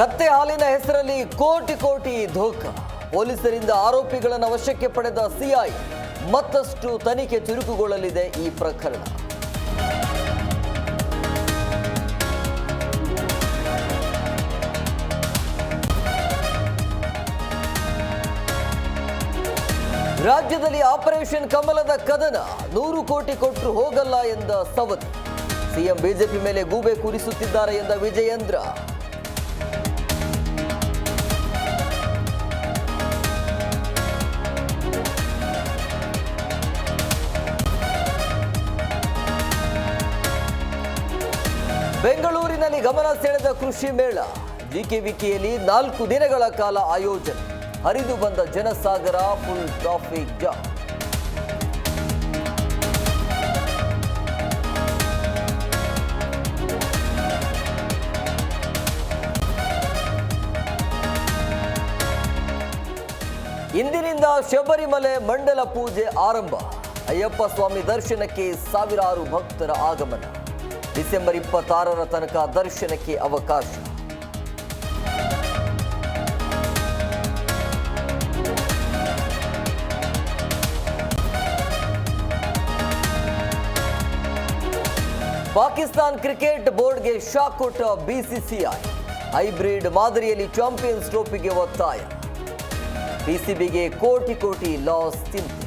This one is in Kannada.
ಕತ್ತೆ ಹಾಲಿನ ಹೆಸರಲ್ಲಿ ಕೋಟಿ ಕೋಟಿ ಧೋಖ. ಪೊಲೀಸರಿಂದ ಆರೋಪಿಗಳನ್ನು ವಶಕ್ಕೆ ಪಡೆದ ಸಿಐ. ಮತ್ತಷ್ಟು ತನಿಖೆ ಚುರುಕುಗೊಳ್ಳಲಿದೆ ಈ ಪ್ರಕರಣ. ರಾಜ್ಯದಲ್ಲಿ ಆಪರೇಷನ್ ಕಮಲದ ಕದನ. 100 ಕೋಟಿ ಕೊಟ್ಟರು ಹೋಗಲ್ಲ ಎಂದ ಸವದಿ. ಸಿಎಂ ಬಿಜೆಪಿ ಮೇಲೆ ಗೂಬೆ ಕೂರಿಸುತ್ತಿದ್ದಾರೆ ಎಂದ ವಿಜಯೇಂದ್ರ. ಬೆಂಗಳೂರಿನಲ್ಲಿ ಗಮನ ಸೆಳೆದ ಕೃಷಿ ಮೇಳ. ಜಿಕೆವಿಕೆಯಲ್ಲಿ 4 ದಿನಗಳ ಕಾಲ ಆಯೋಜನೆ. ಹರಿದು ಬಂದ ಜನಸಾಗರ, ಫುಲ್ ಟ್ರಾಫಿಕ್ ಜಾಮ್. ಇಂದಿನಿಂದ ಶಬರಿಮಲೆ ಮಂಡಲ ಪೂಜೆ ಆರಂಭ. ಅಯ್ಯಪ್ಪ ಸ್ವಾಮಿ ದರ್ಶನಕ್ಕೆ ಸಾವಿರಾರು ಭಕ್ತರ ಆಗಮನ. ಡಿಸೆಂಬರ್ 26ರ ತನಕ ದರ್ಶನಕ್ಕೆ ಅವಕಾಶ. ಪಾಕಿಸ್ತಾನ್ ಕ್ರಿಕೆಟ್ ಬೋರ್ಡ್ಗೆ ಶಾಕ್ ಕೊಟ್ಟ ಬಿಸಿಸಿಐ. ಹೈಬ್ರಿಡ್ ಮಾದರಿಯಲ್ಲಿ ಚಾಂಪಿಯನ್ಸ್ ಟ್ರೋಫಿಗೆ ಒತ್ತಾಯ. ಪಿಸಿಬಿಗೆ ಕೋಟಿ ಕೋಟಿ ಲಾಸ್ ತಿಂತು.